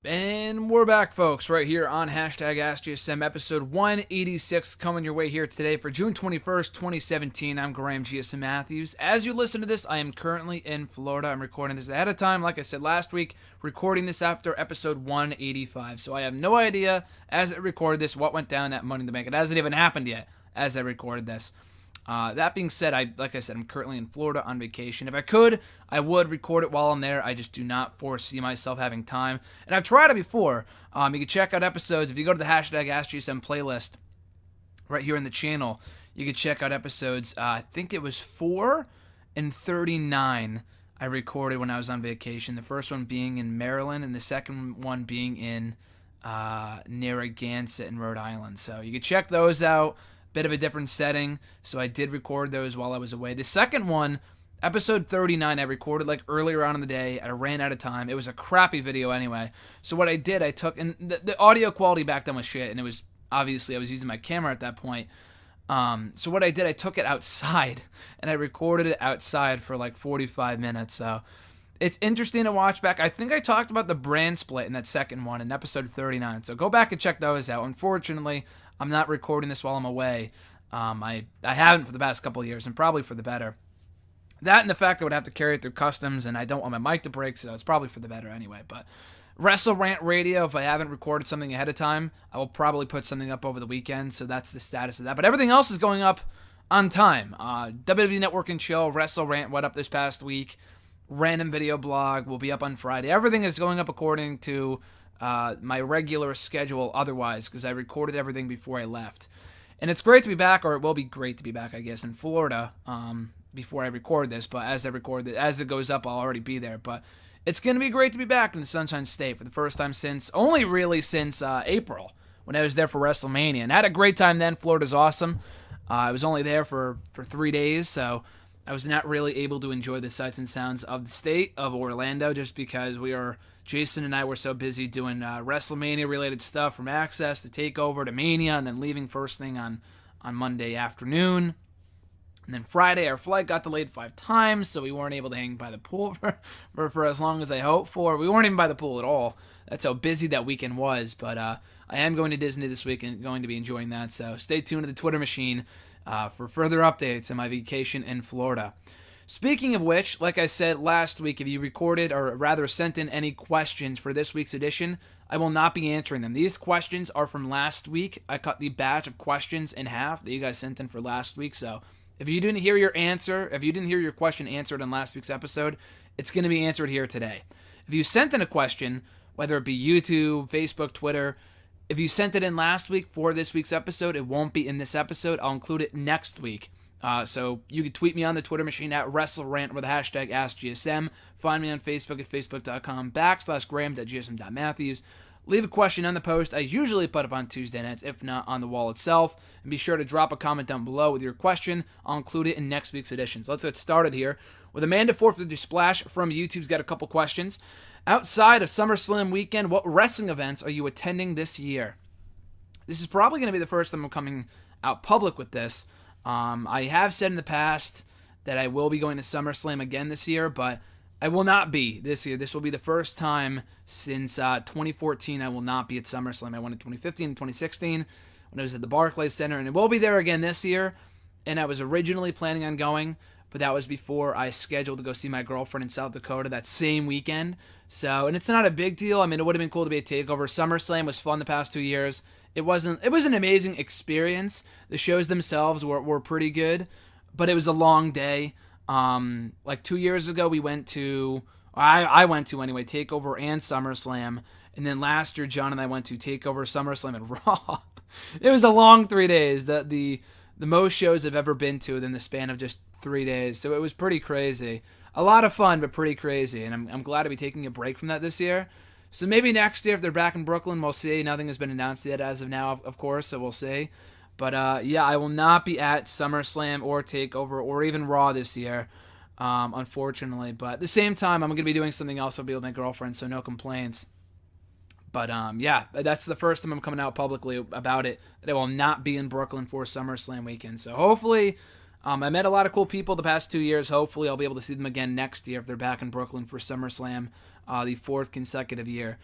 And we're back, folks, right here on hashtag AskGSM, episode 186, coming your way here today for June 21st, 2017. I'm Graham GSM Matthews. As you listen to this, I am currently in Florida. I'm recording this ahead of time, like I said last week, recording this after episode 185. So I have no idea, as I recorded this, what went down at Money in the Bank. It hasn't even happened yet, as I recorded this. That being said, like I said, I'm currently in Florida on vacation. If I could, I would record it while I'm there. I just do not foresee myself having time. And I've tried it before. You can check out episodes. If you go to the hashtag AskGSM playlist right here in the channel, you can check out episodes. I think it was 4 and 39 I recorded when I was on vacation. The first one being in Maryland and the second one being in Narragansett in Rhode Island. So you can check those out. Bit of a different setting, so I did record those while I was away. The second one, episode 39, I recorded like earlier on in the day. I ran out of time. It was a crappy video anyway. So what I did, I took, and the audio quality back then was shit, and it was, obviously, I was using my camera at that point. So what I did, I took it outside, and I recorded it outside for like 45 minutes, so it's interesting to watch back. I think I talked about the brand split in that second one in episode 39, so go back and check those out. Unfortunately, I'm not recording this while I'm away. I haven't for the past couple of years, and probably for the better. That and the fact I would have to carry it through customs, and I don't want my mic to break, so it's probably for the better anyway. But Wrestle Rant Radio, if I haven't recorded something ahead of time, I will probably put something up over the weekend, so that's the status of that. But everything else is going up on time. WWE Network and Chill, Wrestle Rant went up this past week. Random Video Blog will be up on Friday. Everything is going up according to my regular schedule otherwise, because I recorded everything before I left. And it's great to be back, or it will be great to be back, I guess, in Florida before I record this. But as it goes up, I'll already be there. But it's going to be great to be back in the Sunshine State for the first time since April, when I was there for WrestleMania. And I had a great time then. Florida's awesome. I was only there for 3 days, so I was not really able to enjoy the sights and sounds of the state of Orlando just because Jason and I were so busy doing WrestleMania-related stuff, from Access to TakeOver to Mania, and then leaving first thing on Monday afternoon. And then Friday, our flight got delayed 5 times, so we weren't able to hang by the pool for as long as I hoped for. We weren't even by the pool at all. That's how busy that weekend was. But I am going to Disney this week and going to be enjoying that. So stay tuned to the Twitter machine for further updates on my vacation in Florida. Speaking of which, like I said last week, if you recorded or rather sent in any questions for this week's edition, I will not be answering them. These questions are from last week. I cut the batch of questions in half that you guys sent in for last week. So if you didn't hear your question answered in last week's episode, it's going to be answered here today. If you sent in a question, whether it be YouTube, Facebook, Twitter, if you sent it in last week for this week's episode, it won't be in this episode. I'll include it next week. So you can tweet me on the Twitter machine at WrestleRant with the hashtag AskGSM. Find me on Facebook at facebook.com/graham.gsm.matthews. Leave a question on the post. I usually put up on Tuesday nights, if not on the wall itself. And be sure to drop a comment down below with your question. I'll include it in next week's edition. So let's get started here with Amanda 450 Splash from YouTube's got a couple questions. Outside of SummerSlam weekend, what wrestling events are you attending this year? This is probably going to be the first time I'm coming out public with this. I have said in the past that I will be going to SummerSlam again this year, but I will not be this year. This will be the first time since 2014 I will not be at SummerSlam. I went in 2015 and 2016 when I was at the Barclays Center, and it will be there again this year. And I was originally planning on going, but that was before I scheduled to go see my girlfriend in South Dakota that same weekend. So, and it's not a big deal. I mean, it would have been cool to be at TakeOver. SummerSlam was fun the past 2 years. It was an amazing experience. The shows themselves were pretty good, but it was a long day. Like 2 years ago, I went to TakeOver and SummerSlam, and then last year, John and I went to TakeOver, SummerSlam, and Raw. It was a long 3 days. The most shows I've ever been to in the span of just 3 days. So it was pretty crazy. A lot of fun, but pretty crazy. And I'm glad to be taking a break from that this year. So maybe next year, if they're back in Brooklyn, we'll see. Nothing has been announced yet as of now, of course, so we'll see. But yeah, I will not be at SummerSlam or TakeOver or even Raw this year, unfortunately. But at the same time, I'm going to be doing something else. I'll be with my girlfriend, so no complaints. But yeah, that's the first time I'm coming out publicly about it, that I will not be in Brooklyn for SummerSlam weekend. So hopefully, I met a lot of cool people the past 2 years. Hopefully I'll be able to see them again next year if they're back in Brooklyn for SummerSlam, the 4th consecutive year.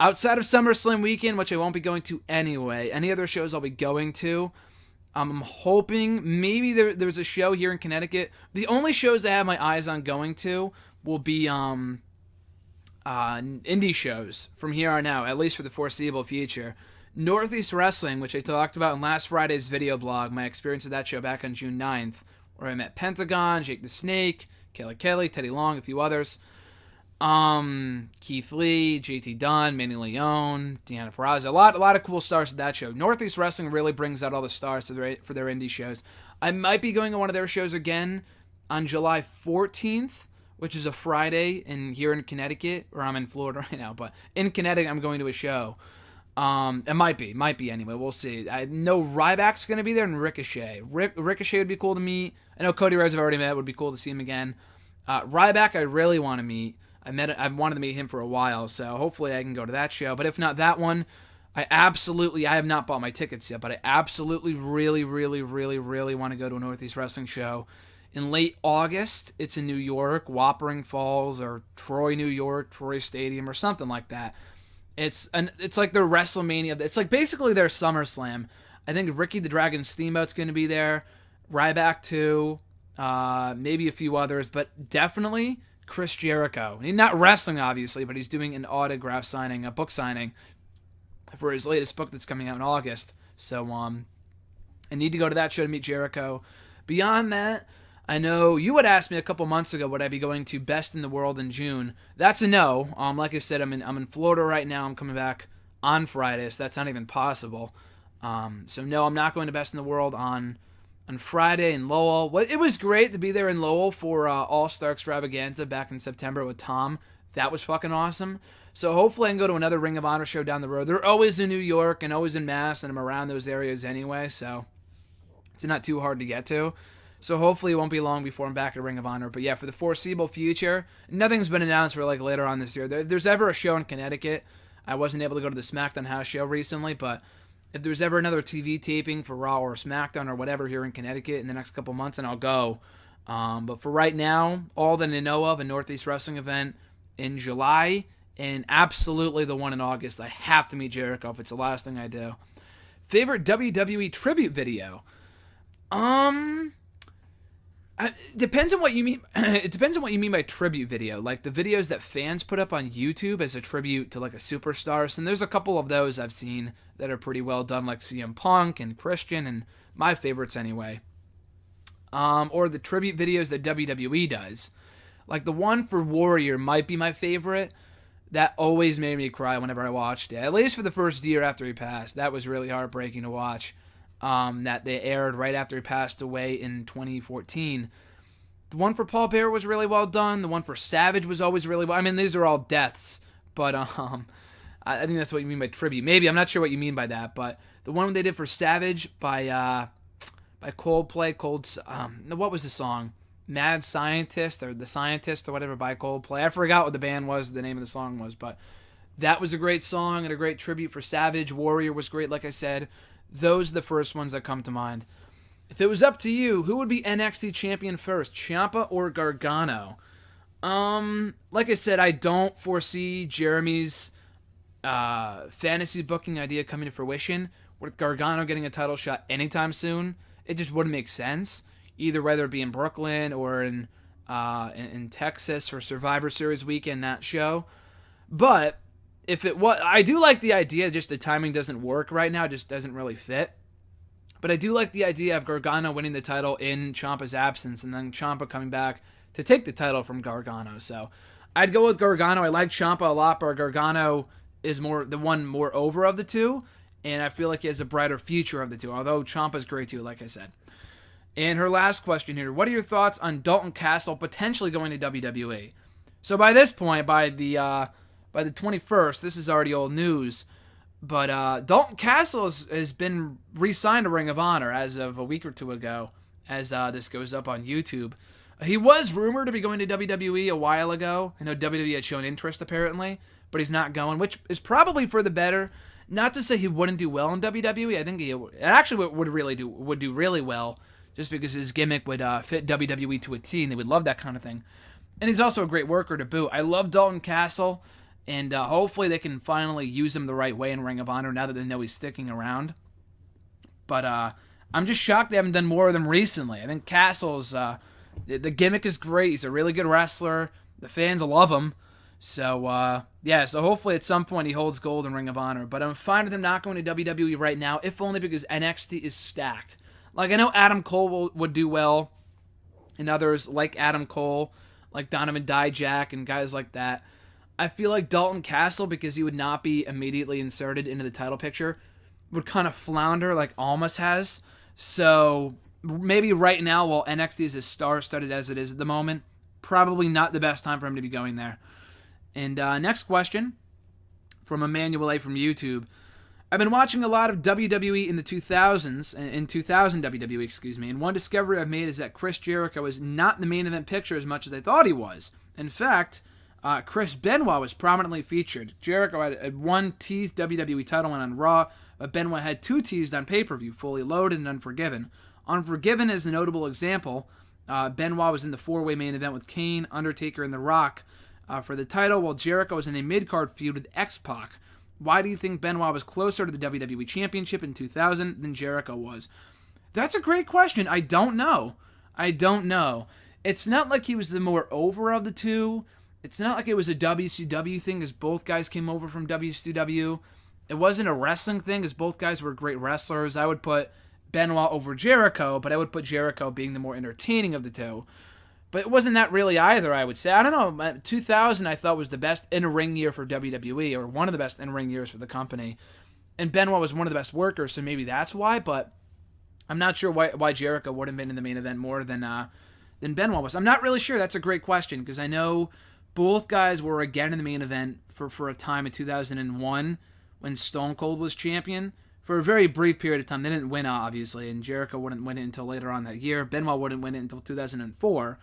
Outside of SummerSlam weekend, which I won't be going to anyway, any other shows I'll be going to, I'm hoping maybe there's a show here in Connecticut. The only shows I have my eyes on going to will be indie shows from here on out, at least for the foreseeable future. Northeast Wrestling, which I talked about in last Friday's video blog, my experience of that show back on June 9th, where I met Pentagon, Jake the Snake, Kelly, Teddy Long, a few others. Keith Lee, JT Dunn, Manny Leone, Deanna Peraza, a lot of cool stars at that show. Northeast Wrestling really brings out all the stars for their indie shows. I might be going to one of their shows again on July 14th, which is a Friday here in Connecticut, or I'm in Florida right now, but in Connecticut I'm going to a show. It might be anyway. We'll see. I know Ryback's going to be there and Ricochet. Ricochet would be cool to meet. I know Cody Rhodes I've already met. Would be cool to see him again. Ryback I really want to meet. I've wanted to meet him for a while, so hopefully I can go to that show. But if not that one, I have not bought my tickets yet, but I absolutely really want to go to a Northeast Wrestling show in late August. It's in New York, Wapping Falls, or Troy, New York, Troy Stadium, or something like that. It's like their WrestleMania. It's like basically their SummerSlam. I think Ricky the Dragon Steamboat's going to be there, Ryback too, maybe a few others, but definitely Chris Jericho. He's not wrestling, obviously, but he's doing an autograph signing, a book signing for his latest book that's coming out in August. So I need to go to that show to meet Jericho. Beyond that, I know you had asked me a couple months ago would I be going to Best in the World in June. That's a no. Like I said, I'm in Florida right now. I'm coming back on Friday, so that's not even possible. So no, I'm not going to Best in the World on Friday in Lowell. Well, it was great to be there in Lowell for All-Star Extravaganza back in September with Tom. That was fucking awesome. So hopefully I can go to another Ring of Honor show down the road. They're always in New York and always in Mass, and I'm around those areas anyway, so it's not too hard to get to. So hopefully it won't be long before I'm back at Ring of Honor. But yeah, for the foreseeable future, nothing's been announced for like later on this year. If there's ever a show in Connecticut, I wasn't able to go to the SmackDown House show recently, but if there's ever another TV taping for Raw or SmackDown or whatever here in Connecticut in the next couple months, then I'll go. But for right now, all that I know of, a Northeast Wrestling event in July, and absolutely the one in August. I have to meet Jericho if it's the last thing I do. Favorite WWE tribute video? It depends on what you mean. It depends on what you mean by tribute video. Like the videos that fans put up on YouTube as a tribute to like a superstar. And there's a couple of those I've seen that are pretty well done, like CM Punk and Christian, and my favorites anyway. Or the tribute videos that WWE does. Like the one for Warrior might be my favorite. That always made me cry whenever I watched it. At least for the first year after he passed. That was really heartbreaking to watch. That they aired right after he passed away in 2014. The one for Paul Bearer was really well done. The one for Savage was always really well. I mean, these are all deaths, but I think that's what you mean by tribute. Maybe, I'm not sure what you mean by that, but the one they did for Savage by Coldplay, what was the song? Mad Scientist or The Scientist or whatever by Coldplay. I forgot what the band was, the name of the song was, but that was a great song and a great tribute for Savage. Warrior was great, like I said. Those are the first ones that come to mind. If it was up to you, who would be NXT champion first, Ciampa or Gargano? Like I said, I don't foresee Jeremy's fantasy booking idea coming to fruition. With Gargano getting a title shot anytime soon, it just wouldn't make sense. Either whether it be in Brooklyn or in Texas for Survivor Series weekend, that show. But if it was, I do like the idea, just the timing doesn't work right now, just doesn't really fit. But I do like the idea of Gargano winning the title in Ciampa's absence and then Ciampa coming back to take the title from Gargano. So I'd go with Gargano. I like Ciampa a lot, but Gargano is the one more over of the two, and I feel like he has a brighter future of the two, although Ciampa's great too, like I said. And her last question here, what are your thoughts on Dalton Castle potentially going to WWE? So by this point, by the 21st, this is already old news, but Dalton Castle has been re-signed to Ring of Honor as of a week or two ago, as this goes up on YouTube. He was rumored to be going to WWE a while ago. I know WWE had shown interest apparently, but he's not going, which is probably for the better. Not to say he wouldn't do well in WWE. I think he actually would do really well, just because his gimmick would fit WWE to a T, and they would love that kind of thing. And he's also a great worker to boot. I love Dalton Castle. And hopefully they can finally use him the right way in Ring of Honor now that they know he's sticking around. But I'm just shocked they haven't done more of them recently. I think Castle's, the gimmick is great. He's a really good wrestler. The fans love him. So, so hopefully at some point he holds gold in Ring of Honor. But I'm fine with him not going to WWE right now, if only because NXT is stacked. Like, I know Adam Cole would do well, and others like Adam Cole, like Donovan Dijak and guys like that. I feel like Dalton Castle, because he would not be immediately inserted into the title picture, would kind of flounder like Almas has. So maybe right now, while NXT is as star-studded as it is at the moment, probably not the best time for him to be going there. And next question from Emmanuel A. from YouTube. I've been watching a lot of WWE in the 2000s, in 2000 WWE, excuse me, and one discovery I've made is that Chris Jericho is not in the main event picture as much as I thought he was. In fact, Chris Benoit was prominently featured. Jericho had one teased WWE title win on Raw, but Benoit had two teased on pay-per-view, Fully Loaded and Unforgiven. Unforgiven is a notable example. Benoit was in the four-way main event with Kane, Undertaker, and The Rock for the title, while Jericho was in a mid-card feud with X-Pac. Why do you think Benoit was closer to the WWE Championship in 2000 than Jericho was? That's a great question. I don't know. It's not like he was the more over of the two. It's not like it was a WCW thing, as both guys came over from WCW. It wasn't a wrestling thing, as both guys were great wrestlers. I would put Benoit over Jericho, but I would put Jericho being the more entertaining of the two. But it wasn't that really either, I would say. I don't know. 2000, I thought, was the best in-ring year for WWE, or one of the best in-ring years for the company. And Benoit was one of the best workers, so maybe that's why. But I'm not sure why Jericho would have been in the main event more than Benoit was. I'm not really sure. That's a great question, because I know both guys were again in the main event for a time in 2001 when Stone Cold was champion. For a very brief period of time. They didn't win, obviously, and Jericho wouldn't win it until later on that year. Benoit wouldn't win it until 2004.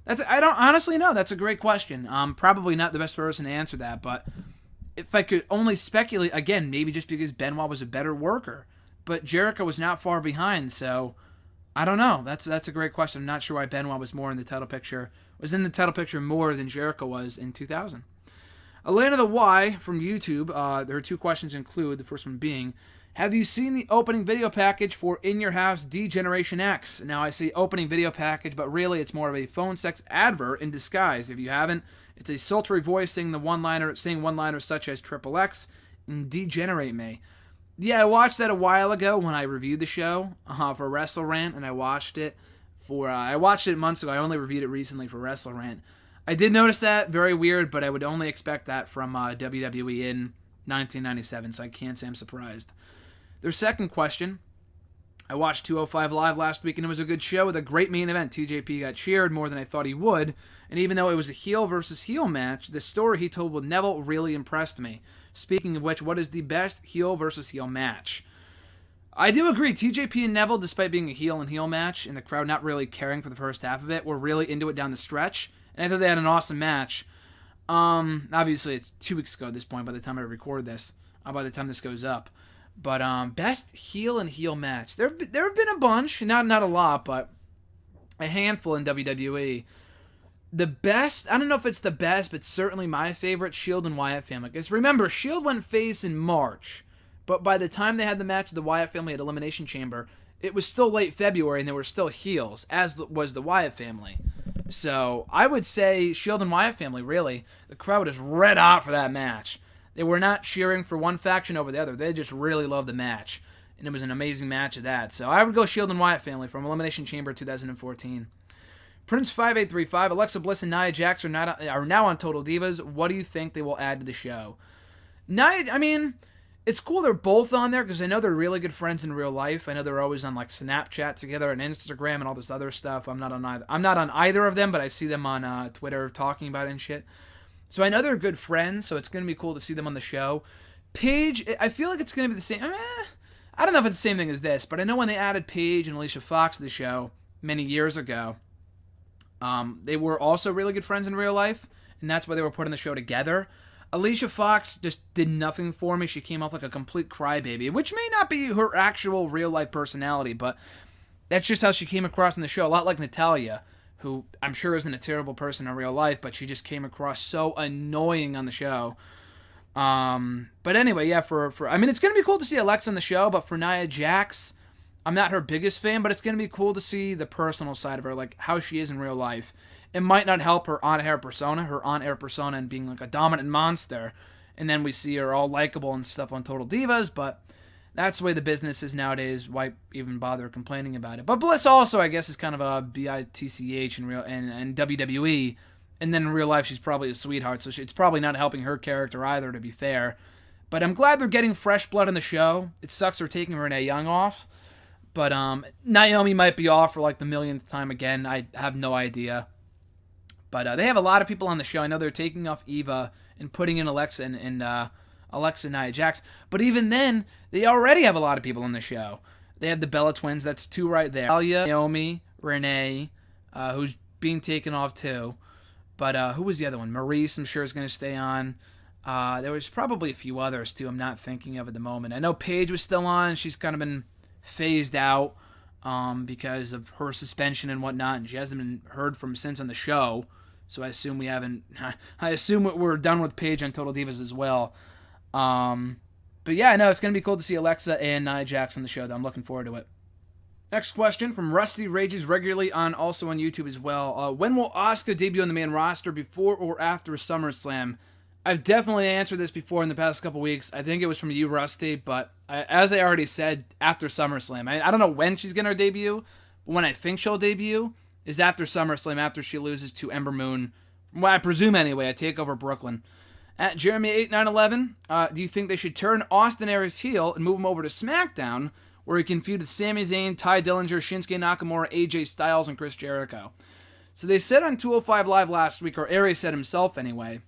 I don't honestly know. That's a great question. I'm probably not the best person to answer that, but if I could only speculate, again, maybe just because Benoit was a better worker, but Jericho was not far behind, so I don't know. That's a great question. I'm not sure why Benoit was in the title picture more than Jericho was in 2000. Elena the Y from YouTube, there are two questions include, the first one being, have you seen the opening video package for In Your House D-Generation X? Now, I see opening video package, but really it's more of a phone sex advert in disguise. If you haven't, it's a sultry voice saying one-liners such as Triple X and Degenerate Me. Yeah, I watched that a while ago when I reviewed the show for Wrestle Rant, and I watched it months ago. I only reviewed it recently for Wrestle Rant. I did notice that, very weird, but I would only expect that from WWE in 1997, so I can't say I'm surprised. Their second question, I watched 205 Live last week, and it was a good show with a great main event. TJP got cheered more than I thought he would, and even though it was a heel versus heel match, the story he told with Neville really impressed me. Speaking of which, what is the best heel versus heel match? I do agree, TJP and Neville, despite being a heel and heel match, and the crowd not really caring for the first half of it, were really into it down the stretch, and I thought they had an awesome match. Obviously, it's 2 weeks ago at this point by the time I record this, by the time this goes up. But best heel and heel match. There have been a bunch, not a lot, but a handful in WWE. The best, I don't know if it's the best, but certainly my favorite, Shield and Wyatt family. Because remember, Shield went face in March, but by the time they had the match with the Wyatt family at Elimination Chamber, it was still late February and they were still heels, as was the Wyatt family. So I would say Shield and Wyatt family, really. The crowd is red hot for that match. They were not cheering for one faction over the other. They just really loved the match. And it was an amazing match at that. So I would go Shield and Wyatt family from Elimination Chamber 2014. Prince5835, Alexa Bliss and Nia Jax are now on Total Divas. What do you think they will add to the show? It's cool they're both on there because I know they're really good friends in real life. I know they're always on like Snapchat together and Instagram and all this other stuff. I'm not on either of them, but I see them on Twitter talking about it and shit. So I know they're good friends, so it's going to be cool to see them on the show. Paige, I feel like it's going to be the same. I don't know if it's the same thing as this, but I know when they added Paige and Alicia Fox to the show many years ago, they were also really good friends in real life, and that's why they were put on the show together. Alicia Fox just did nothing for me. She came off like a complete crybaby, which may not be her actual real-life personality, but that's just how she came across in the show, a lot like Natalya, who I'm sure isn't a terrible person in real life, but she just came across so annoying on the show. But anyway, yeah, I mean, it's going to be cool to see Alexa on the show, but for Nia Jax, I'm not her biggest fan, but it's going to be cool to see the personal side of her, like how she is in real life. It might not help her on-air persona and being like a dominant monster, and then we see her all likable and stuff on Total Divas, but that's the way the business is nowadays. Why even bother complaining about it? But Bliss also, I guess, is kind of a bitch in real and WWE, and then in real life she's probably a sweetheart, so it's probably not helping her character either, to be fair. But I'm glad they're getting fresh blood in the show. It sucks they're taking Renee Young off, but Naomi might be off for like the millionth time again. I have no idea. But they have a lot of people on the show. I know they're taking off Eva and putting in Alexa and Alexa and Nia Jax. But even then, they already have a lot of people on the show. They have the Bella Twins. That's two right there. Alia, Naomi, Renee, who's being taken off too. But who was the other one? Maurice, I'm sure, is going to stay on. There was probably a few others too I'm not thinking of at the moment. I know Paige was still on. She's kind of been phased out because of her suspension and whatnot. And she hasn't been heard from since on the show. So I assume we haven't. I assume we're done with Paige on Total Divas as well. But yeah, no, it's gonna be cool to see Alexa and Nia Jax on the show, though. I'm looking forward to it. Next question from Rusty Rages regularly also on YouTube as well. When will Asuka debut on the main roster, before or after SummerSlam? I've definitely answered this before in the past couple weeks. I think it was from you, Rusty, but as I already said, after SummerSlam. I don't know when she's gonna debut, but when I think she'll debut is after SummerSlam, after she loses to Ember Moon. Well, I presume anyway, at TakeOver Brooklyn. At Jeremy8911, do you think they should turn Austin Aries heel and move him over to SmackDown, where he can feud with Sami Zayn, Ty Dillinger, Shinsuke Nakamura, AJ Styles, and Chris Jericho? So they said on 205 Live last week, or Aries said himself anyway,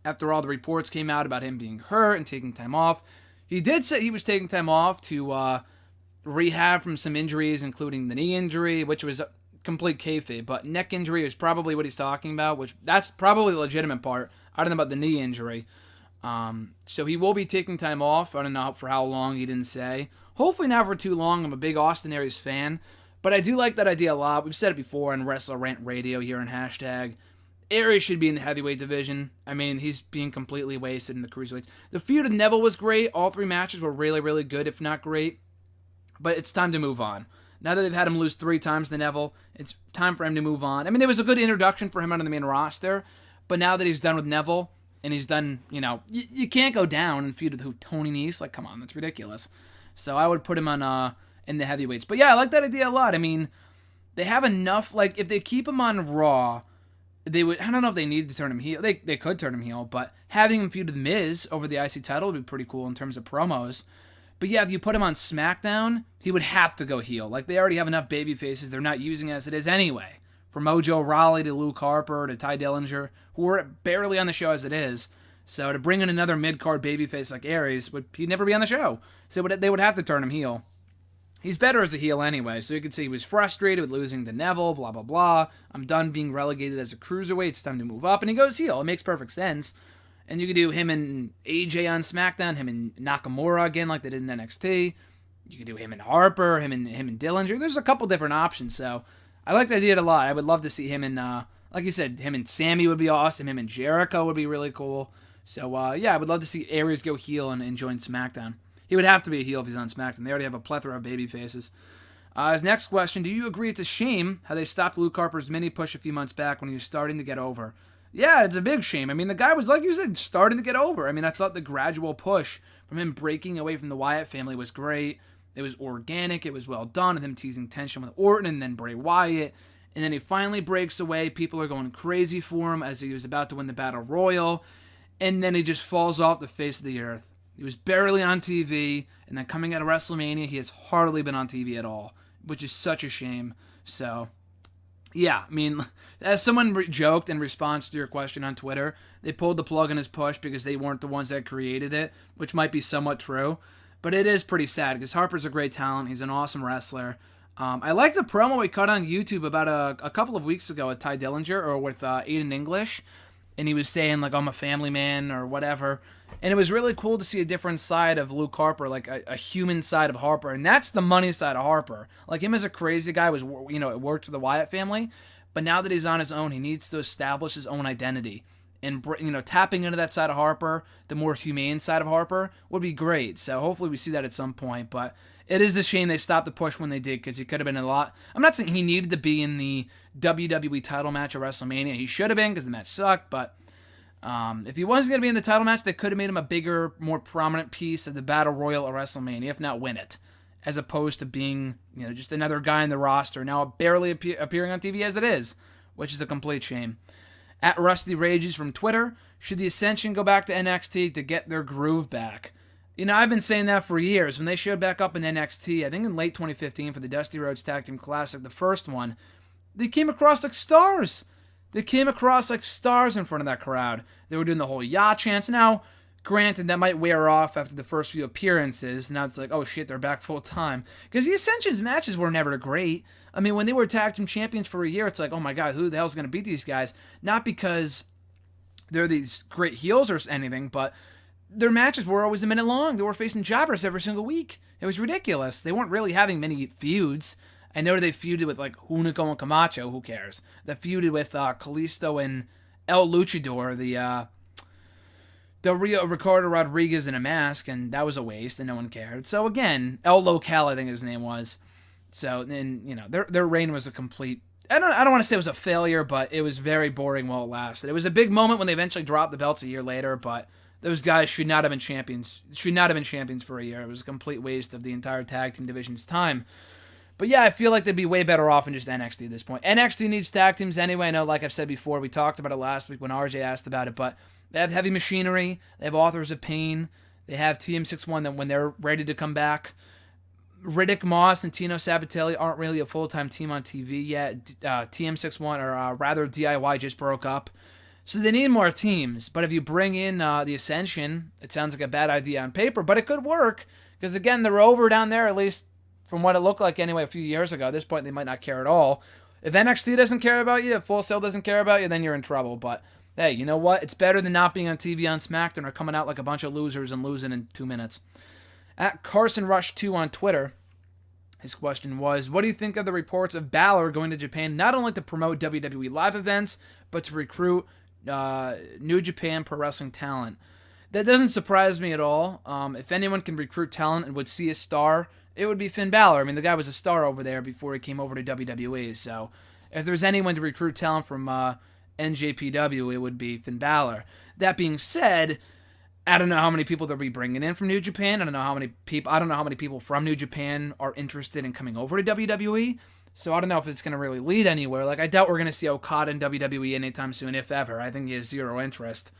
after all the reports came out about him being hurt and taking time off, he did say he was taking time off to rehab from some injuries, including the knee injury, which was complete kayfabe, but neck injury is probably what he's talking about, which that's probably the legitimate part. I don't know about the knee injury. So he will be taking time off. I don't know for how long, he didn't say. Hopefully not for too long. I'm a big Austin Aries fan, but I do like that idea a lot. We've said it before on Wrestle Rant Radio here on hashtag. Aries should be in the heavyweight division. I mean, he's being completely wasted in the cruiserweights. The feud with Neville was great. All three matches were really, really good, if not great. But it's time to move on. Now that they've had him lose 3 times to Neville, it's time for him to move on. I mean, it was a good introduction for him on the main roster, but now that he's done with Neville, and he's done, you can't go down and feud with who? Tony Nese? Like, come on, that's ridiculous. So I would put him on in the heavyweights. But yeah, I like that idea a lot. I mean, they have enough, like, if they keep him on Raw, they would, I don't know if they need to turn him heel. They could turn him heel, but having him feud with Miz over the IC title would be pretty cool in terms of promos. But yeah, if you put him on SmackDown, he would have to go heel. Like, they already have enough baby faces they're not using as it is anyway. From Mojo Rawley to Luke Harper to Ty Dillinger, who are barely on the show as it is. So to bring in another mid-card babyface like Aries, he'd never be on the show. So they would have to turn him heel. He's better as a heel anyway, so you could see he was frustrated with losing to Neville, blah, blah, blah. I'm done being relegated as a cruiserweight, it's time to move up, and he goes heel. It makes perfect sense. And you could do him and AJ on SmackDown, him and Nakamura again like they did in NXT. You could do him and Harper, him and Dillinger. There's a couple different options, so I like the idea a lot. I would love to see him and, like you said, him and Sammy would be awesome. Him and Jericho would be really cool. So, yeah, I would love to see Aries go heel and join SmackDown. He would have to be a heel if he's on SmackDown. They already have a plethora of baby faces. His next question, do you agree it's a shame how they stopped Luke Harper's mini push a few months back when he was starting to get over? Yeah, it's a big shame. I mean, the guy was, like you said, starting to get over. I mean, I thought the gradual push from him breaking away from the Wyatt family was great. It was organic. It was well done. And him teasing tension with Orton and then Bray Wyatt. And then he finally breaks away. People are going crazy for him as he was about to win the Battle Royal. And then he just falls off the face of the earth. He was barely on TV. And then coming out of WrestleMania, he has hardly been on TV at all, which is such a shame. So, yeah, I mean, as someone joked in response to your question on Twitter, they pulled the plug on his push because they weren't the ones that created it, which might be somewhat true. But it is pretty sad because Harper's a great talent. He's an awesome wrestler. I like the promo we cut on YouTube about a couple of weeks ago with Ty Dillinger or with Aiden English. And he was saying, like, I'm a family man or whatever. And it was really cool to see a different side of Luke Harper, like a human side of Harper. And that's the money side of Harper. Like, him as a crazy guy was, it worked for the Wyatt family. But now that he's on his own, he needs to establish his own identity. And tapping into that side of Harper, the more humane side of Harper, would be great. So hopefully we see that at some point. But it is a shame they stopped the push when they did, because he could have been a lot. I'm not saying he needed to be in the WWE title match at WrestleMania. He should have been, because the match sucked. But if he wasn't going to be in the title match, they could have made him a bigger, more prominent piece of the Battle Royal at WrestleMania, if not win it, as opposed to being just another guy in the roster, now barely appearing on TV as it is, which is a complete shame. At Rusty Rages from Twitter, should the Ascension go back to NXT to get their groove back? I've been saying that for years. When they showed back up in NXT, I think in late 2015 for the Dusty Rhodes Tag Team Classic, the first one, they came across like stars. They came across like stars in front of that crowd. They were doing the whole "ya" chants. Now, granted, that might wear off after the first few appearances. Now it's like, oh shit, they're back full time. Because the Ascension's matches were never great. I mean, when they were tag team champions for a year, it's like, oh my god, who the hell's going to beat these guys? Not because they're these great heels or anything, but their matches were always a minute long. They were facing jobbers every single week. It was ridiculous. They weren't really having many feuds. I know they feuded with like Hunico and Camacho. Who cares? They feuded with Kalisto and El Luchador, the Del Rio Ricardo Rodriguez in a mask, and that was a waste, and no one cared. So again, El Local, I think his name was. So then their reign was a complete. I don't want to say it was a failure, but it was very boring while it lasted. It was a big moment when they eventually dropped the belts a year later, but those guys should not have been champions. Should not have been champions for a year. It was a complete waste of the entire tag team division's time. But yeah, I feel like they'd be way better off in just NXT at this point. NXT needs tag teams anyway. I know, like I've said before, we talked about it last week when RJ asked about it, but they have Heavy Machinery, they have Authors of Pain, they have TM61 that when they're ready to come back. Riddick Moss and Tino Sabatelli aren't really a full-time team on TV yet. TM61, or rather DIY, just broke up. So they need more teams. But if you bring in the Ascension, it sounds like a bad idea on paper, but it could work. Because again, they're over down there, at least from what it looked like anyway a few years ago. At this point, they might not care at all. If NXT doesn't care about you, if Full Sail doesn't care about you, then you're in trouble. But hey, you know what? It's better than not being on TV on SmackDown or coming out like a bunch of losers and losing in 2 minutes. At Carson Rush 2 on Twitter, his question was, what do you think of the reports of Balor going to Japan not only to promote WWE live events, but to recruit New Japan Pro Wrestling talent? That doesn't surprise me at all. If anyone can recruit talent and would see a star, it would be Finn Balor. I mean, the guy was a star over there before he came over to WWE, so if there's anyone to recruit talent from NJPW, it would be Finn Balor. That being said, I don't know how many people they'll be bringing in from New Japan. I don't know how many people from New Japan are interested in coming over to WWE. So I don't know if it's going to really lead anywhere. Like, I doubt we're going to see Okada in WWE anytime soon, if ever. I think he has zero interest.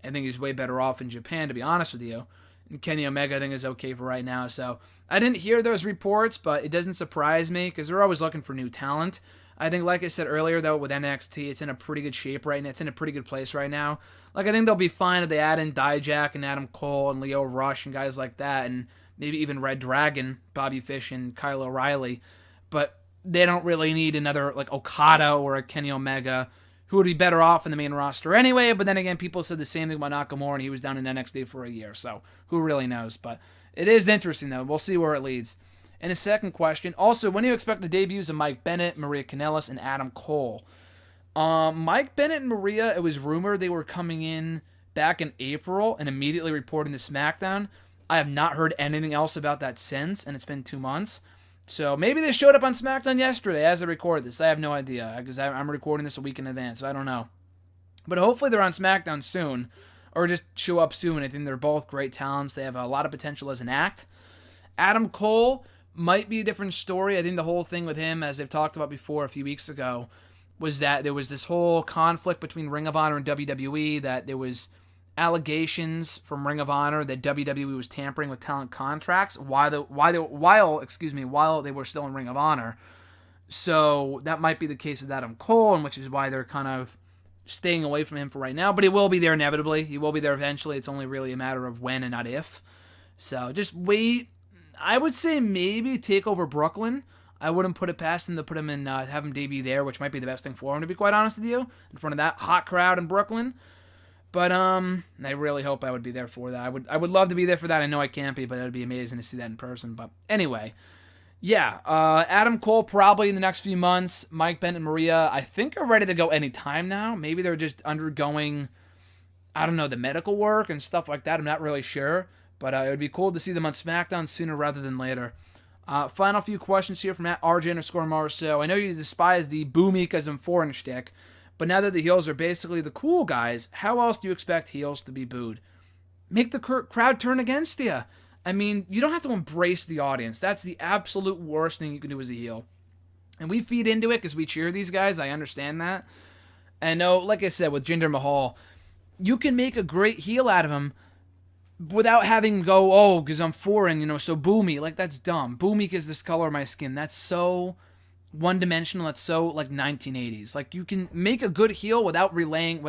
I think he's way better off in Japan, to be honest with you. And Kenny Omega, I think, is okay for right now. So I didn't hear those reports, but it doesn't surprise me because they're always looking for new talent. I think, like I said earlier, though, with NXT, it's in a pretty good shape right now. It's in a pretty good place right now. Like, I think they'll be fine if they add in Dijak and Adam Cole and Leo Rush and guys like that, and maybe even Red Dragon, Bobby Fish, and Kyle O'Reilly. But they don't really need another, like, Okada or a Kenny Omega, who would be better off in the main roster anyway. But then again, people said the same thing about Nakamura, and he was down in NXT for a year, so who really knows? But it is interesting, though. We'll see where it leads. And his second question, also, when do you expect the debuts of Mike Bennett, Maria Kanellis, and Adam Cole? Mike Bennett and Maria, it was rumored they were coming in back in April and immediately reporting to SmackDown. I have not heard anything else about that since, and it's been 2 months. So maybe they showed up on SmackDown yesterday as I record this. I have no idea, because I'm recording this a week in advance, so I don't know. But hopefully they're on SmackDown soon, or just show up soon. I think they're both great talents. They have a lot of potential as an act. Adam Cole might be a different story. I think the whole thing with him, as they've talked about before a few weeks ago, was that there was this whole conflict between Ring of Honor and WWE, that there was allegations from Ring of Honor that WWE was tampering with talent contracts while they were still in Ring of Honor. So that might be the case with Adam Cole, and which is why they're kind of staying away from him for right now. But he will be there inevitably. He will be there eventually. It's only really a matter of when and not if. So just wait. I would say maybe take over Brooklyn. I wouldn't put it past them to put him in, have him debut there, which might be the best thing for him, to be quite honest with you, in front of that hot crowd in Brooklyn. But I really hope I would be there for that. I would love to be there for that. I know I can't be, but it would be amazing to see that in person. But anyway, Yeah, Adam Cole probably in the next few months. Mike Bennett and Maria, I think, are ready to go anytime now. Maybe they're just undergoing, I don't know, the medical work and stuff like that. I'm not really sure. But it would be cool to see them on SmackDown sooner rather than later. Final few questions here from @RJ_Marceau. I know you despise the Boomikas and foreign shtick, but now that the heels are basically the cool guys, how else do you expect heels to be booed? Make the crowd turn against you. I mean, you don't have to embrace the audience. That's the absolute worst thing you can do as a heel. And we feed into it because we cheer these guys. I understand that. And no, like I said, with Jinder Mahal, you can make a great heel out of him without having him go, oh, because I'm foreign, so boo me. Like, that's dumb. Boo me because this color of my skin. That's so one-dimensional. That's so, 1980s. Like, you can make a good heel without resorting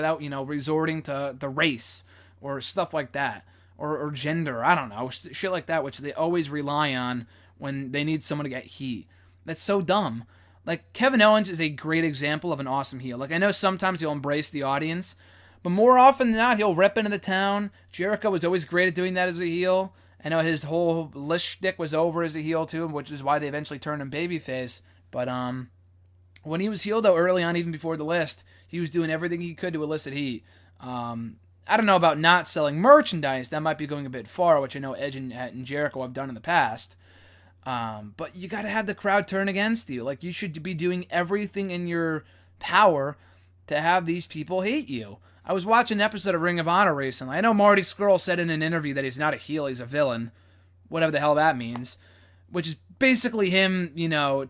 to the race or stuff like that. Or gender, I don't know, shit like that, which they always rely on when they need someone to get heat. That's so dumb. Like, Kevin Owens is a great example of an awesome heel. Like, I know sometimes he'll embrace the audience, but more often than not, he'll rip into the town. Jericho was always great at doing that as a heel. I know his whole list shtick was over as a heel, too, which is why they eventually turned him babyface. But, when he was heel, though, early on, even before the list, he was doing everything he could to elicit heat. I don't know about not selling merchandise. That might be going a bit far, which I know Edge and Jericho have done in the past. But you got to have the crowd turn against you. Like, you should be doing everything in your power to have these people hate you. I was watching an episode of Ring of Honor recently. I know Marty Scurll said in an interview that he's not a heel, he's a villain. Whatever the hell that means. Which is basically him,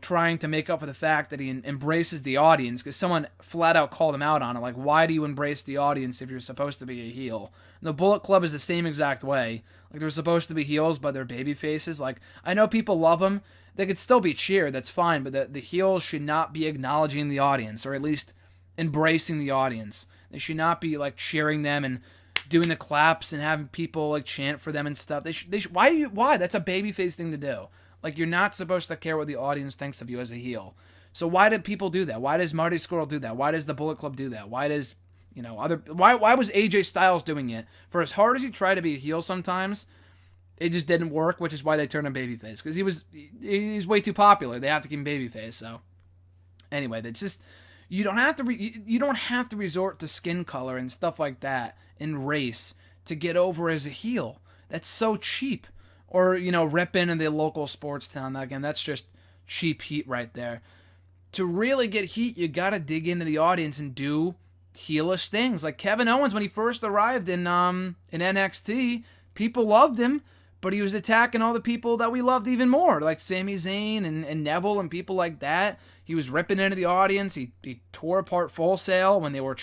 trying to make up for the fact that he embraces the audience, because someone flat out called him out on it. Like, why do you embrace the audience if you're supposed to be a heel? And the Bullet Club is the same exact way. Like, they're supposed to be heels, but they're baby faces. Like, I know people love them. They could still be cheered, that's fine, but the heels should not be acknowledging the audience, or at least embracing the audience. They should not be, cheering them and doing the claps and having people, chant for them and stuff. Why? That's a babyface thing to do. Like, you're not supposed to care what the audience thinks of you as a heel. So why did people do that? Why does Marty Scurll do that? Why does the Bullet Club do that? Why does, why was AJ Styles doing it? For as hard as he tried to be a heel sometimes, it just didn't work, which is why they turned him babyface. Because he's way too popular. They have to keep him babyface, so. Anyway, that's just, you don't have to resort to skin color and stuff like that in race to get over as a heel. That's so cheap. Or, rip in the local sports town. Again, that's just cheap heat right there. To really get heat, you got to dig into the audience and do heelish things. Like Kevin Owens, when he first arrived in NXT, people loved him, but he was attacking all the people that we loved even more, like Sami Zayn and Neville and people like that. He was ripping into the audience. He tore apart Full Sail when they were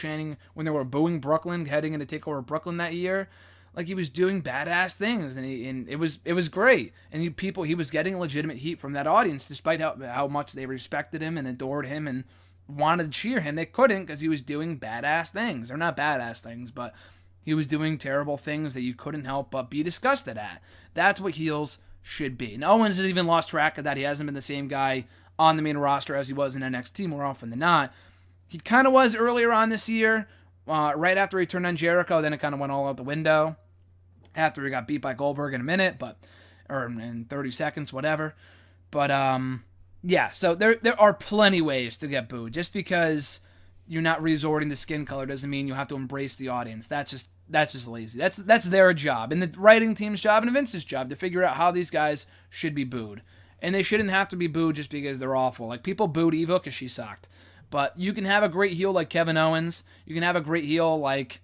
booing Brooklyn, heading into TakeOver Brooklyn that year. Like, he was doing badass things, and it was great. And he was getting legitimate heat from that audience, despite how much they respected him and adored him and wanted to cheer him. They couldn't, because he was doing badass things. Or not badass things, but he was doing terrible things that you couldn't help but be disgusted at. That's what heels should be. And Owens has even lost track of that. He hasn't been the same guy on the main roster as he was in NXT more often than not. He kind of was earlier on this year, right after he turned on Jericho. Then it kind of went all out the window after he got beat by Goldberg in a minute, or in 30 seconds, whatever. But yeah, so there are plenty ways to get booed. Just because you're not resorting to skin color doesn't mean you have to embrace the audience. That's just lazy. That's their job, and the writing team's job, and Vince's job to figure out how these guys should be booed. And they shouldn't have to be booed just because they're awful. Like, people booed Eva because she sucked. But you can have a great heel like Kevin Owens. You can have a great heel like,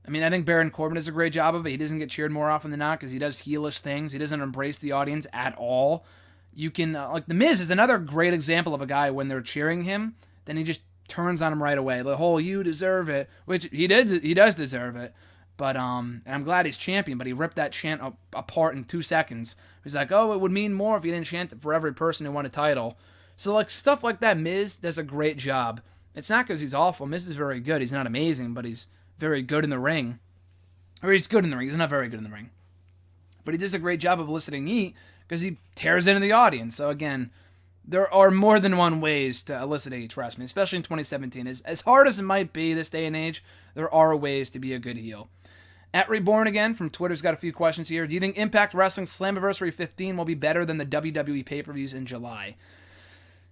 I think Baron Corbin does a great job of it. He doesn't get cheered more often than not because he does heelish things. He doesn't embrace the audience at all. You can, like, The Miz is another great example of a guy when they're cheering him, then he just turns on him right away. The whole, you deserve it, which he does deserve it. But and I'm glad he's champion, but he ripped that chant apart in 2 seconds. He's like, oh, it would mean more if he didn't chant it for every person who won a title. So, like, stuff like that, Miz does a great job. It's not because he's awful. Miz is very good. He's not amazing, but he's very good in the ring. Or he's good in the ring. He's not very good in the ring. But he does a great job of eliciting heat because he tears into the audience. So, again, there are more than one ways to elicit heat, trust me, especially in 2017. As hard as it might be this day and age, there are ways to be a good heel. At Reborn Again from Twitter's got a few questions here. Do you think Impact Wrestling Slammiversary 15 will be better than the WWE pay-per-views in July?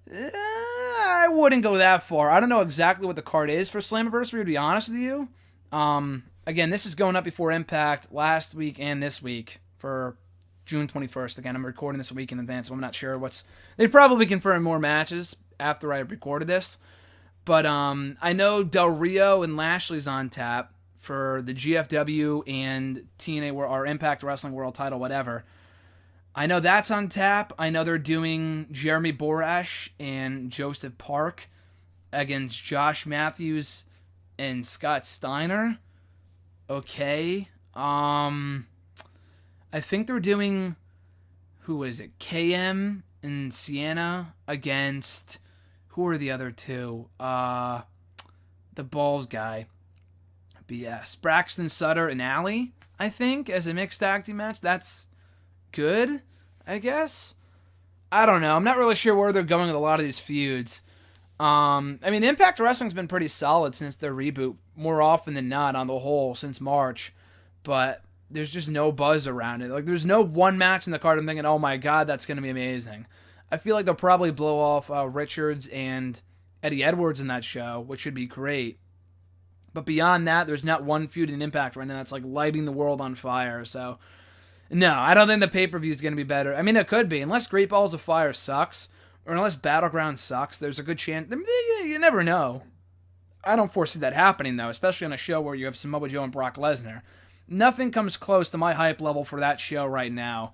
I wouldn't go that far. I don't know exactly what the card is for Slammiversary, to be honest with you. Again, this is going up before Impact last week and this week for June 21st. Again, I'm recording this a week in advance, so I'm not sure what's... They probably confirmed more matches after I recorded this. But I know Del Rio and Lashley's on tap for the GFW and TNA or Impact Wrestling World title, whatever. I know that's on tap. I know they're doing Jeremy Borash and Joseph Park against Josh Matthews and Scott Steiner. Okay. I think they're doing, who is it? KM and Sienna against, who are the other two? The Balls guy. BS. Braxton Sutter and Alley, I think, as a mixed tag team match. That's good, I guess. I don't know. I'm not really sure where they're going with a lot of these feuds. I mean, Impact Wrestling's been pretty solid since their reboot, more often than not, on the whole, since March. But there's just no buzz around it. Like, there's no one match in the card I'm thinking, oh my god, that's going to be amazing. I feel like they'll probably blow off Richards and Eddie Edwards in that show, which should be great. But beyond that, there's not one feud in Impact right now that's like lighting the world on fire. So, no, I don't think the pay-per-view is going to be better. I mean, it could be. Unless Great Balls of Fire sucks, or unless Battleground sucks, there's a good chance. You never know. I don't foresee that happening, though, especially on a show where you have Samoa Joe and Brock Lesnar. Nothing comes close to my hype level for that show right now.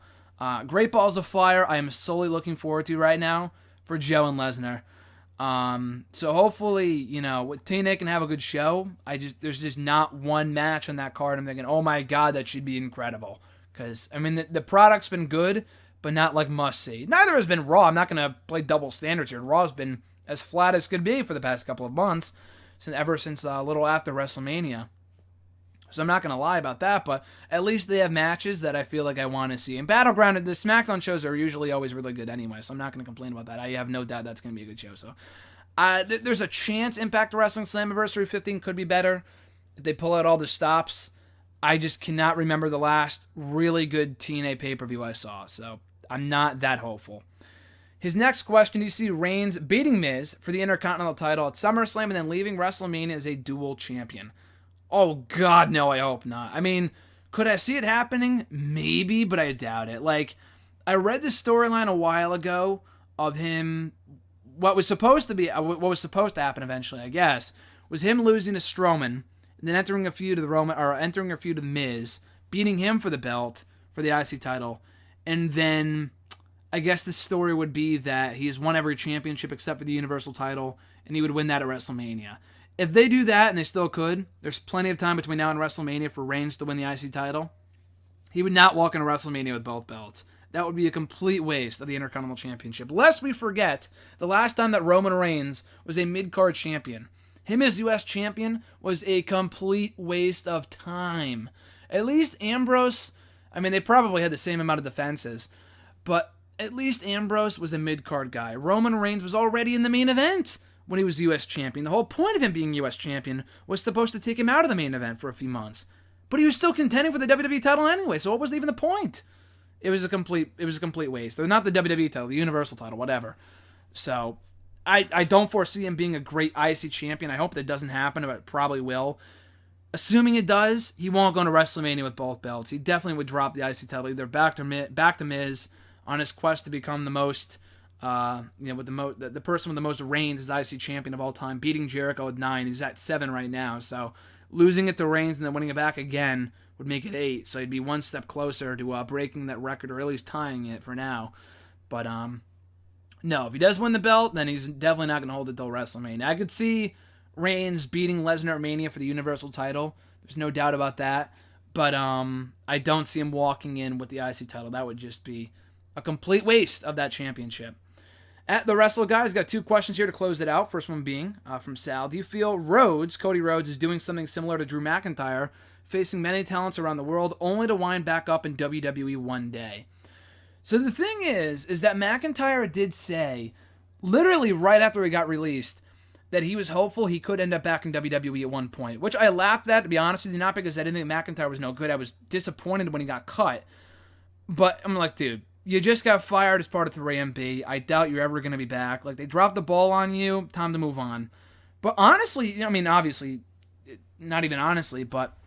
Great Balls of Fire, I am solely looking forward to right now for Joe and Lesnar. So hopefully, TNA can have a good show. There's just not one match on that card I'm thinking, oh my god, that should be incredible. Because, I mean, the product's been good, but not like must-see. Neither has been Raw. I'm not going to play double standards here. Raw's been as flat as could be for the past couple of months, ever since a little after WrestleMania. So I'm not going to lie about that, but at least they have matches that I feel like I want to see. And Battleground, the SmackDown shows are usually always really good anyway, so I'm not going to complain about that. I have no doubt that's going to be a good show. So there's a chance Impact Wrestling Slammiversary 15 could be better if they pull out all the stops. I just cannot remember the last really good TNA pay-per-view I saw, so I'm not that hopeful. His next question, do you see Reigns beating Miz for the Intercontinental title at SummerSlam and then leaving WrestleMania as a dual champion? Oh, God, no, I hope not. I mean, could I see it happening? Maybe, but I doubt it. Like, I read the storyline a while ago of him, what was supposed to happen eventually, I guess, was him losing to Strowman, and then entering a feud of the Miz, beating him for the belt, for the IC title, and then I guess the story would be that he has won every championship except for the Universal title, and he would win that at WrestleMania. If they do that, and they still could, there's plenty of time between now and WrestleMania for Reigns to win the IC title. He would not walk into WrestleMania with both belts. That would be a complete waste of the Intercontinental Championship. Lest we forget, the last time that Roman Reigns was a mid-card champion, him as U.S. champion was a complete waste of time. At least Ambrose, I mean, they probably had the same amount of defenses, but at least Ambrose was a mid-card guy. Roman Reigns was already in the main event when he was U.S. champion. The whole point of him being U.S. champion was supposed to take him out of the main event for a few months. But he was still contending for the WWE title anyway, so what was even the point? It was a complete waste. They're not the WWE title, the Universal title, whatever. So, I don't foresee him being a great IC champion. I hope that doesn't happen, but it probably will. Assuming it does, he won't go into WrestleMania with both belts. He definitely would drop the IC title either back to Miz on his quest to become the most... with the person with the most reigns as IC champion of all time, beating Jericho with 9. He's at 7 right now, so losing it to Reigns and then winning it back again would make it 8. So he'd be one step closer to breaking that record, or at least tying it for now. But no, if he does win the belt, then he's definitely not going to hold it till WrestleMania. I could see Reigns beating Lesnar at Mania for the Universal title. There's no doubt about that. But I don't see him walking in with the IC title. That would just be a complete waste of that championship. At the Wrestle Guys, got 2 questions here to close it out. First one being from Sal. Do you feel Cody Rhodes, is doing something similar to Drew McIntyre, facing many talents around the world, only to wind back up in WWE one day? So the thing is that McIntyre did say, literally right after he got released, that he was hopeful he could end up back in WWE at one point, which I laughed at, to be honest with you, not because I didn't think McIntyre was no good. I was disappointed when he got cut. But I'm like, dude, you just got fired as part of 3MB. I doubt you're ever going to be back. Like, they dropped the ball on you. Time to move on. But honestly, I mean, obviously, not even honestly, but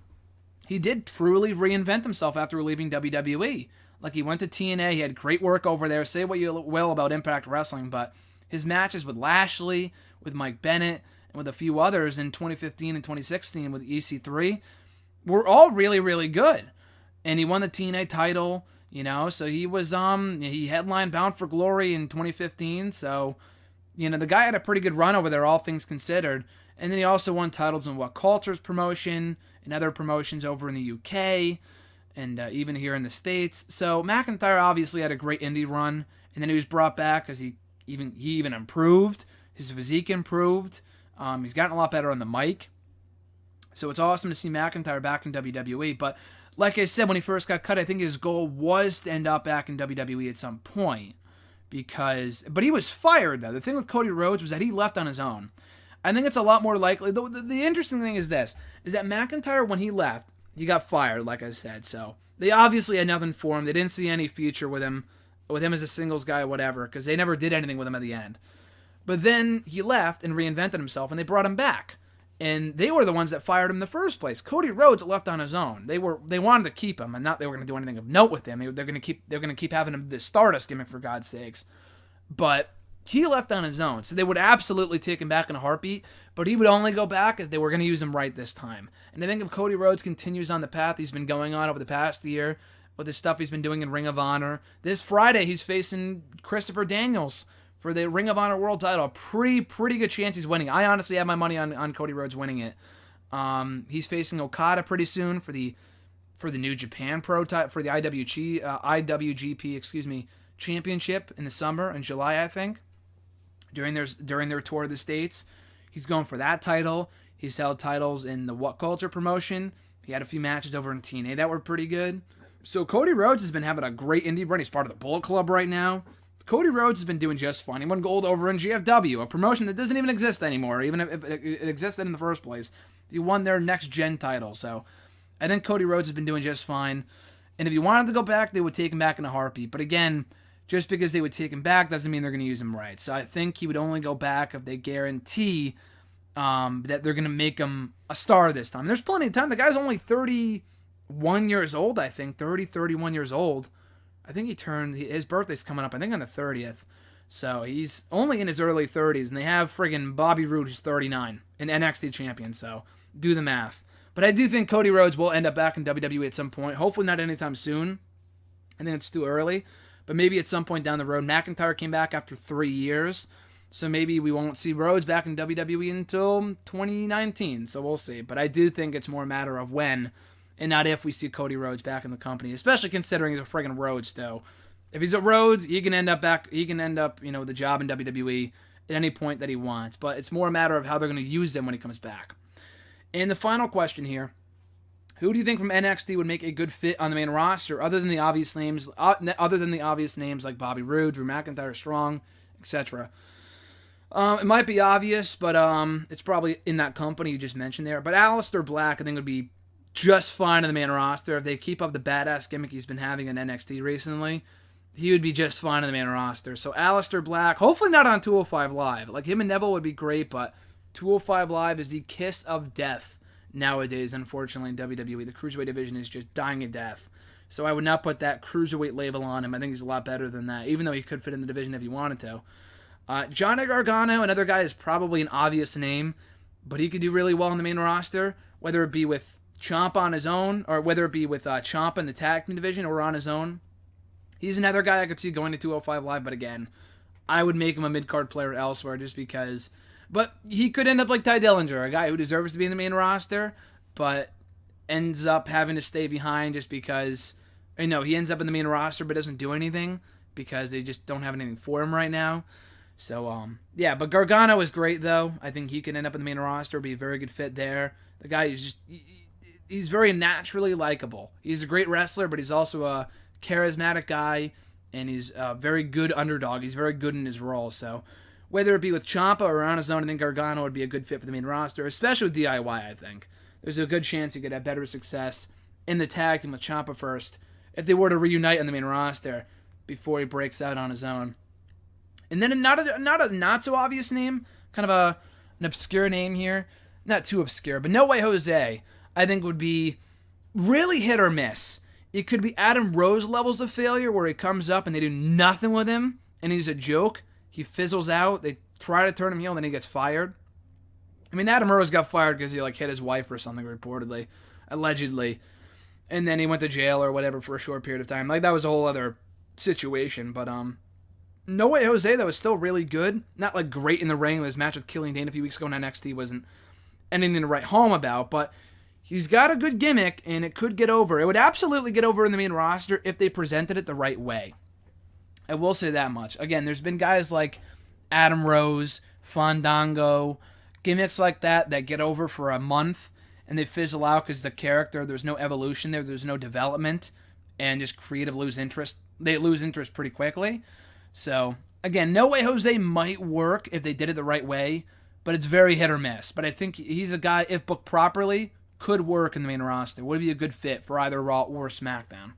he did truly reinvent himself after leaving WWE. Like, he went to TNA. He had great work over there. Say what you will about Impact Wrestling, but his matches with Lashley, with Mike Bennett, and with a few others in 2015 and 2016 with EC3 were all really, really good. And he won the TNA title, you know, so he was, he headlined Bound for Glory in 2015, so, you know, the guy had a pretty good run over there, all things considered. And then he also won titles in What Culture's promotion and other promotions over in the UK and even here in the States. So McIntyre obviously had a great indie run, and then he was brought back because he even improved. His physique improved. He's gotten a lot better on the mic. So it's awesome to see McIntyre back in WWE. But like I said, when he first got cut, I think his goal was to end up back in WWE at some point. But he was fired, though. The thing with Cody Rhodes was that he left on his own. I think it's a lot more likely. The interesting thing is this, is that McIntyre, when he left, he got fired, like I said. So they obviously had nothing for him. They didn't see any future with him as a singles guy or whatever, because they never did anything with him at the end. But then he left and reinvented himself, and they brought him back. And they were the ones that fired him in the first place. Cody Rhodes left on his own. They wanted to keep him, and not they were going to do anything of note with him. They're going to keep having him this Stardust gimmick, for God's sakes. But he left on his own, so they would absolutely take him back in a heartbeat. But he would only go back if they were going to use him right this time. And I think if Cody Rhodes continues on the path he's been going on over the past year, with the stuff he's been doing in Ring of Honor, this Friday he's facing Christopher Daniels for the Ring of Honor World Title. Pretty good chance he's winning. I honestly have my money on Cody Rhodes winning it. He's facing Okada pretty soon for the New Japan Pro title, for the IWGP Championship in the summer, in July, I think, during their tour of the States. He's going for that title. He's held titles in the What Culture promotion. He had a few matches over in TNA that were pretty good. So Cody Rhodes has been having a great indie run. He's part of the Bullet Club right now. Cody Rhodes has been doing just fine. He won gold over in GFW, a promotion that doesn't even exist anymore, even if it existed in the first place. He won their next-gen title, so I think Cody Rhodes has been doing just fine. And if he wanted to go back, they would take him back in a heartbeat. But again, just because they would take him back doesn't mean they're going to use him right. So I think he would only go back if they guarantee that they're going to make him a star this time. There's plenty of time. The guy's only 31 years old, I think. 31 years old. I think his birthday's coming up, I think on the 30th. So he's only in his early 30s, and they have friggin' Bobby Roode, who's 39, an NXT champion, so do the math. But I do think Cody Rhodes will end up back in WWE at some point. Hopefully not anytime soon. I think it's too early, but maybe at some point down the road. McIntyre came back after 3 years, so maybe we won't see Rhodes back in WWE until 2019, so we'll see. But I do think it's more a matter of when, and not if, we see Cody Rhodes back in the company, especially considering he's a friggin' Rhodes, though. If he's at Rhodes, he can end up, with a job in WWE at any point that he wants. But it's more a matter of how they're going to use him when he comes back. And the final question here, who do you think from NXT would make a good fit on the main roster, other than the obvious names like Bobby Roode, Drew McIntyre, Strong, etc.? It might be obvious, but it's probably in that company you just mentioned there. But Aleister Black, I think, would be just fine in the main roster. If they keep up the badass gimmick he's been having in NXT recently, he would be just fine in the main roster. So Aleister Black, hopefully not on 205 Live. Like, him and Neville would be great, but 205 Live is the kiss of death nowadays, unfortunately, in WWE. The Cruiserweight division is just dying a death. So I would not put that Cruiserweight label on him. I think he's a lot better than that, even though he could fit in the division if he wanted to. Johnny Gargano, another guy, is probably an obvious name, but he could do really well in the main roster, whether it be with Ciampa on his own, or whether it be with Ciampa in the tag team division or on his own. He's another guy I could see going to 205 Live, but again, I would make him a mid-card player elsewhere just because. But he could end up like Ty Dillinger, a guy who deserves to be in the main roster, but ends up having to stay behind just because, he ends up in the main roster but doesn't do anything because they just don't have anything for him right now. So, but Gargano is great, though. I think he can end up in the main roster, be a very good fit there. The guy is just, he's very naturally likable. He's a great wrestler, but he's also a charismatic guy, and he's a very good underdog. He's very good in his role. So whether it be with Ciampa or on his own, I think Gargano would be a good fit for the main roster, especially with DIY, I think. There's a good chance he could have better success in the tag team with Ciampa first if they were to reunite on the main roster before he breaks out on his own. And then not a not so obvious name, kind of an obscure name here. Not too obscure, but No Way Jose, I think would be really hit or miss. It could be Adam Rose levels of failure where he comes up and they do nothing with him and he's a joke. He fizzles out. They try to turn him heel and then he gets fired. I mean, Adam Rose got fired because he hit his wife or something reportedly, allegedly. And then he went to jail or whatever for a short period of time. That was a whole other situation. But No Way Jose, though, is still really good. Not great in the ring. His match with Killian Dane a few weeks ago in NXT wasn't anything to write home about, but he's got a good gimmick and it could get over. It would absolutely get over in the main roster if they presented it the right way. I will say that much. Again, there's been guys like Adam Rose, Fandango, gimmicks like that get over for a month and they fizzle out because the character, there's no evolution there, there's no development, and just creative lose interest. They lose interest pretty quickly. So, again, No Way Jose might work if they did it the right way, but it's very hit or miss. But I think he's a guy, if booked properly, could work in the main roster. Would be a good fit for either Raw or SmackDown.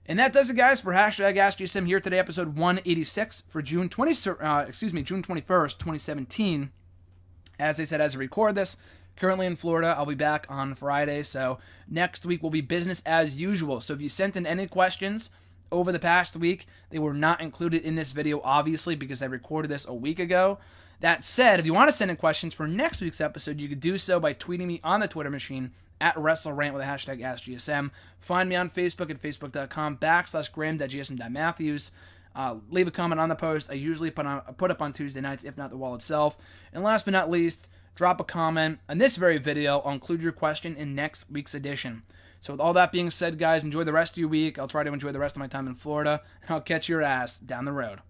And that does it, guys, for hashtag AskGSM here today, episode 186 for June 21st, 2017. As I said, as I record this, currently in Florida, I'll be back on Friday. So next week will be business as usual. So if you sent in any questions over the past week, they were not included in this video, obviously, because I recorded this a week ago. That said, if you want to send in questions for next week's episode, you could do so by tweeting me on the Twitter machine at WrestleRant with the hashtag AskGSM. Find me on Facebook at facebook.com/graham.gsm.matthews. Leave a comment on the post. I usually put up on Tuesday nights, if not the wall itself. And last but not least, drop a comment on this very video. I'll include your question in next week's edition. So with all that being said, guys, enjoy the rest of your week. I'll try to enjoy the rest of my time in Florida, and I'll catch your ass down the road.